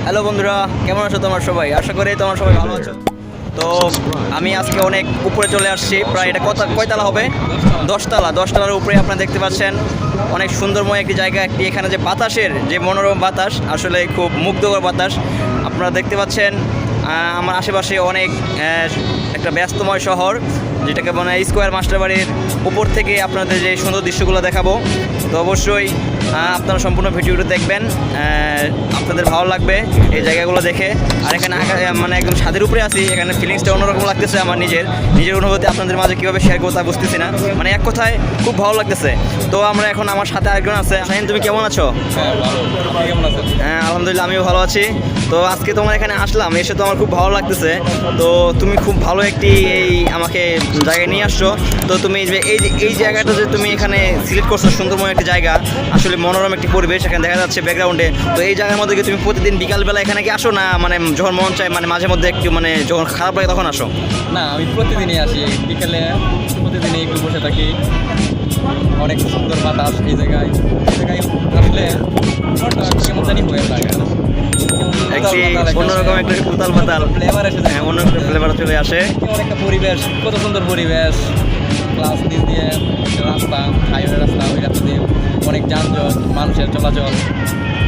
Hello বন্ধুরা, কেমন আছো তোমরা সবাই? আশা করি তোমরা সবাই ভালো আছো। তো আমি আজকে অনেক উপরে চলে আসছি, প্রায় এটা কয়তলা হবে? 10তলা। 10তলার উপরে আপনারা দেখতে পাচ্ছেন অনেক সুন্দরময় একটি জায়গা। এখানে যে বাতাসের যে মনোরম বাতাস, আসলে খুব মুগ্ধকর বাতাস আপনারা দেখতে পাচ্ছেন। আমার আশেপাশে অনেক একটা ব্যস্তময় শহর, যেটাকে মানে স্কোয়ার মাস্টার বাড়ির উপর থেকে আপনাদের যে সুন্দর দৃশ্যগুলো দেখাবো। তো অবশ্যই আপনারা সম্পূর্ণ ভিডিওটা দেখবেন, আপনাদের ভালো লাগবে এই জায়গাগুলো দেখে। আর এখানে মানে একদম ছাদের উপরে আছি, এখানে ফিলিংসটা অন্যরকম লাগতেছে। আমার নিজের অনুভূতি আপনাদের মাঝে কীভাবে শেয়ার করবো তা বুঝতেছি না, মানে এক কথায় খুব ভালো লাগতেছে। তো আমরা এখন, আমার সাথে আরেকজন আছে। শাহিন, তুমি কেমন আছো? হ্যাঁ, আলহামদুলিল্লাহ, আমিও ভালো আছি। তো আজকে তোমার এখানে আসলাম, এসে তো আমার খুব ভালো লাগতেছে। তো তুমি খুব ভালো একটি আমাকে জায়গায় নিয়ে আসছো। তো তুমি এই জায়গাটা যে তুমি এখানে সিলেক্ট করছো, সুন্দরময় একটি জায়গা, আসলে মনোরম একটি পরিবেশ এখানে দেখা যাচ্ছে ব্যাকগ্রাউন্ডে। তো এই জায়গার মধ্যে কি তুমি প্রতিদিন বিকালবেলা এখানে কি আসো, না মানে যখন মন চায়, মানে মাঝে মধ্যে একটু মানে যখন খারাপ লাগে তখন আসো? না, আমি প্রতিদিনই আসি বিকেলে, প্রতিদিনই একটু বসে থাকি। অনেক সুন্দর বাতাস এই জায়গায় আসলে কেমন জানি হয়ে লাগে, অন্যরকম একটা উতাল পাতাল ফ্লেভার এসে যায়, অন্য একটা ফ্লেভার চলে আসে। কেমন একটা পরিবেশ, কত সুন্দর পরিবেশ। ক্লাস নিচ দিয়ে রাস্তা, হাইওয়ে রাস্তা, ওই রাস্তা দিয়ে অনেক যানজট, মানুষের চলাচল,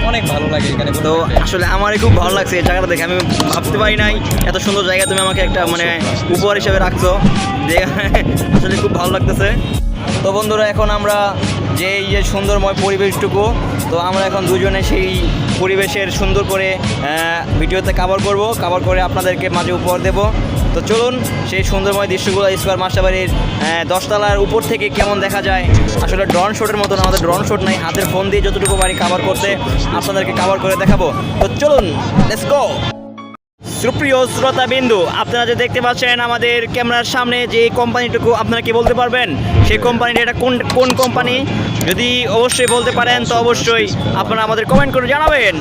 অনেক ভালো লাগে এখানে। তো আসলে আমারই খুব ভালো লাগছে এই জায়গাটা দেখে। আমি ভাবতে পারি নাই এত সুন্দর জায়গা তুমি আমাকে একটা মানে উপহার হিসেবে রাখছো, যে আসলে খুব ভালো লাগতেছে। তো বন্ধুরা, এখন আমরা যে এই যে সুন্দরময় পরিবেশটুকু, তো আমরা এখন দুজনে সেই পরিবেশের সুন্দর করে ভিডিওতে কভার করে আপনাদেরকে মাঝে উপহার দেব। তো চলুন সেই সুন্দরময় দৃশ্যগুলো স্কোয়ার মাস্টারবাড়ির 10তলার উপর থেকে কেমন দেখা যায়। আসলে ড্রোন শটের মতন, আমাদের ড্রোন শট নাই, হাতের ফোন দিয়ে যতটুকু পারি কভার করতে আপনাদেরকে কভার করে দেখাবো। তো চলুন, লেটস গো। সুপ্রিয় শ্রোতাবিন্দু, আপনারা যে দেখতে পাচ্ছেন আমাদের ক্যামেরার সামনে যে কোম্পানিটুকু, আপনারা কি বলতে পারবেন সেই কোম্পানিটা এটা কোন কোম্পানি? যদি অবশ্যই বলতে পারেন তো অবশ্যই আপনারা আমাদের কমেন্ট করে জানাবেন।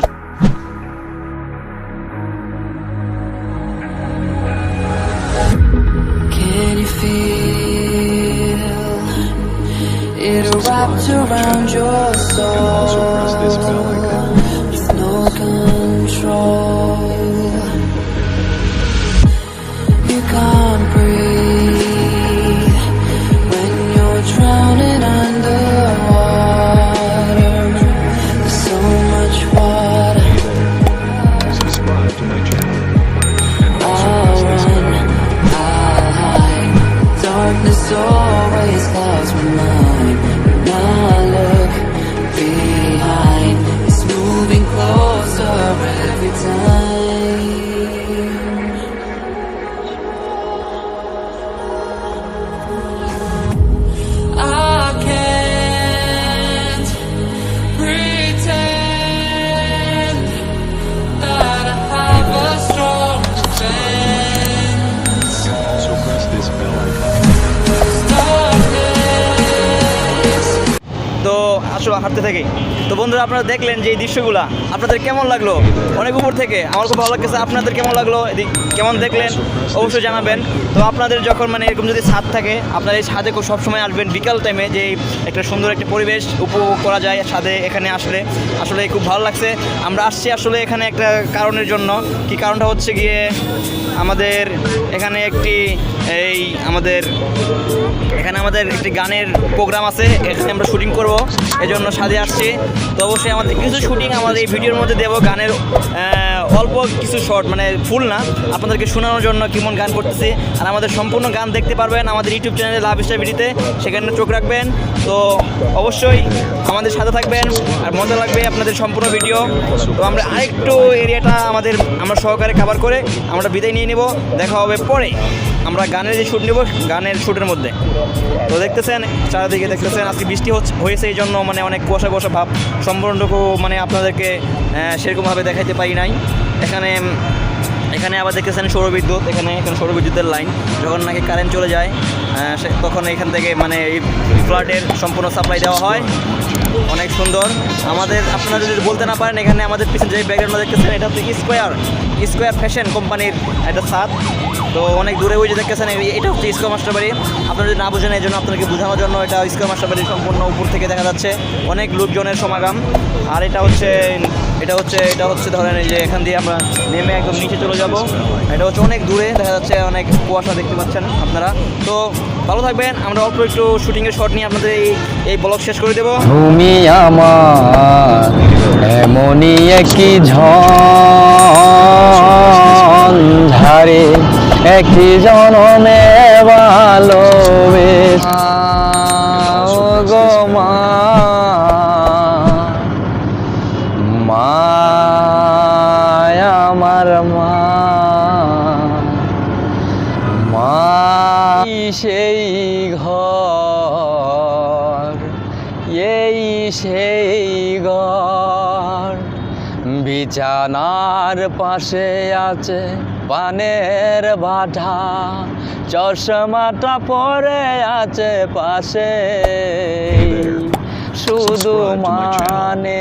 Can you feel it wrapped around your soul with no control? You can't breathe when you're drowning underwater. There's so much water. I'll run, I'll hide. Darkness always clouds my mind. When I look behind, it's moving closer every time. I can't pretend that I have a strong defense. Also press this bell icon. Darkness. তো আসলে হাঁটতে থাকি। তো বন্ধুরা, আপনারা দেখলেন যে এই দৃশ্যগুলো আপনাদের কেমন লাগলো? অনেক উপর থেকে আমার খুব ভালো লাগছে। আপনাদের কেমন লাগলো, কেমন দেখলেন অবশ্যই জানাবেন। তো আপনাদের যখন মানে এরকম যদি ছাদ থাকে, আপনারা এই ছাদে সবসময় আসবেন বিকাল টাইমে, যে একটা সুন্দর একটা পরিবেশ উপভোগ করা যায় ছাদে। এখানে আসলে খুব ভালো লাগছে। আমরা আসছি আসলে এখানে একটা কারণের জন্য। কি কারণটা হচ্ছে গিয়ে, আমাদের এখানে আমাদের একটি গানের প্রোগ্রাম আছে, এখানে আমরা শুটিং করব, এজন্য সাথে আসছি। তো অবশ্যই আমাদের কিছু শুটিং আমাদের এই ভিডিওর মধ্যে দেবো, গানের অল্প কিছু শর্ট, মানে ফুল না, আপনাদেরকে শোনানোর জন্য কেমন গান করতেছি। আর আমাদের সম্পূর্ণ গান দেখতে পারবেন আমাদের ইউটিউব চ্যানেলে লাভ স্টার ভিডিওতে, সেখানে চোখ রাখবেন। তো অবশ্যই আমাদের সাথে থাকবেন, আর মজা লাগবে আপনাদের সম্পূর্ণ ভিডিও। তো আমরা আরেকটু এরিয়াটা আমরা সহকারে কভার করে আমরা বিদায় নিয়ে নেব। দেখা হবে পরে, আমরা গানের যে শ্যুট নেব, গানের শ্যুটের মধ্যে। তো দেখতেছেন চারিদিকে, দেখতেছেন আজকে বৃষ্টি হয়েছে, এই জন্য মানে অনেক কুয়াশা ভাব, সম্পূর্ণটুকু মানে আপনাদেরকে সেরকমভাবে দেখাইতে পারি নাই। এখানে আবার দেখতেছেন সৌরবিদ্যুৎ, এখানে সৌরবিদ্যুতের লাইন, যখন নাকি কারেন্ট চলে যায় তখন এখান থেকে মানে এই ফ্ল্যাটের সম্পূর্ণ সাপ্লাই দেওয়া হয়। অনেক সুন্দর। আপনারা যদি বলতে না পারেন, এখানে আমাদের পিছনে যে ব্যাকগ্রাউন্ডটা দেখতেছেন, এটা হচ্ছে স্কোয়ার ফ্যাশন কোম্পানির একটা ছাদ। তো অনেক দূরে ওই যে দেখতেছেন এটা হচ্ছে স্কোয়ার মাস্টার বাড়ি। আপনারা যদি না বোঝেন এই জন্য আপনাদেরকে বোঝানোর জন্য এটা স্কোয়ার মাস্টার বাড়ি সম্পূর্ণ উপর থেকে দেখা যাচ্ছে অনেক লোকজনের সমাগম। আর এটা হচ্ছে ধরেন এই যে এখান দিয়ে আমরা নেমে একদম নিচে চলে যাব। এটা হচ্ছে অনেক দূরে দেখা যাচ্ছে, অনেক কুয়াশা দেখতে পাচ্ছেন আপনারা। তো ভালো থাকবেন, আমরা অল্প একটু শুটিংয়ের শট নিয়ে আপনাদের এই ব্লগ শেষ করে দেবো। তুমি আমার এমনই একই ঝড়ে একই জনমে ভালোবেসে গো মা, আমার মা, মা সেই ঘর, এই সেই ঘর, বিছানার পাশে আছে পানের বাটা, চশমাটা পরে আছে পাশে, শুধু মানে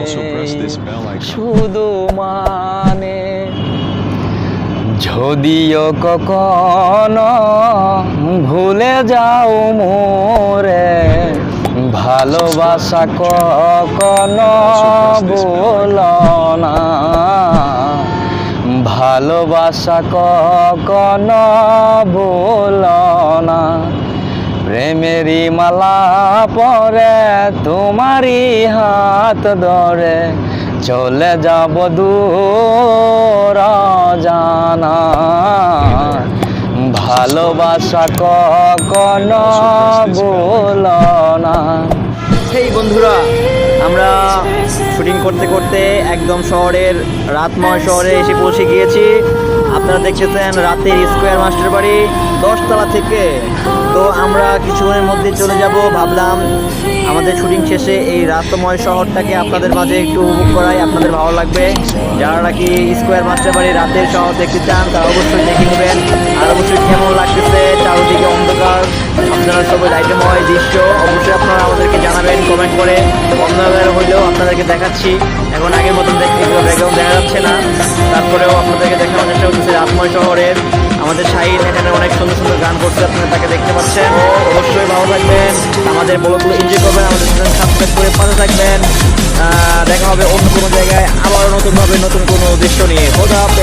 Also press this bell icon. শুধু মানে যদিও কখনো ভুলে যাও মোরে, ভালোবাসা কখনো বলো না, ভালোবাসা কখনো বলো না, প্রেমেরই মালা পরে তোমারই হাত ধরে চলে যাব দূর জানা, ভালোবাসা কখনো বলো না। সেই বন্ধুরা, আমরা শুটিং করতে করতে একদম রাতময় শহরে এসে পৌঁছে গিয়েছি। আপনারা দেখতেছেন রাতের স্কোয়ার মাস্টার বাড়ি 10 তলা থেকে। তো আমরা কিছুক্ষণের মধ্যে চলে যাব। ভাবলাম আমাদের শুটিং শেষে এই রাতময় শহরটাকে আপনাদের মাঝে একটু উপভোগ করাই, আপনাদের ভালো লাগবে। যারা নাকি স্কোয়ার মাস্টার বাড়ি রাতের শহর দেখতে চান তারা অবশ্যই দেখে নেবেন। আর অবশ্যই কেমন লাগতেছে, চারদিকে অন্ধকার, আপনারা সবাই লাইটময় দৃশ্য, অবশ্যই আপনারা আমাদেরকে জানাবেন কমেন্ট করে। অন্ধকার হইলেও আপনাদেরকে দেখাচ্ছি, এখন আগের মতন দেখতে ব্যাকগ্রাউন্ড দেখা যাচ্ছে না, তারপরেও আপনাদেরকে দেখানোর চেষ্টা করতেছি রাতময় শহরের। আমাদের শাহিন এখানে অনেক সুন্দর সুন্দর গান করছে, আপনারা তাকে দেখতে পাচ্ছেন। অবশ্যই ভালো থাকবেন, আমাদের ব্লগগুলো এনজয় করবেন, আমাদের চ্যানেল সাবস্ক্রাইব করে পাশে থাকবেন। দেখা হবে অন্য কোনো জায়গায় আবারও নতুনভাবে নতুন কোনো দৃশ্য নিয়ে। খোদা হাফেজ।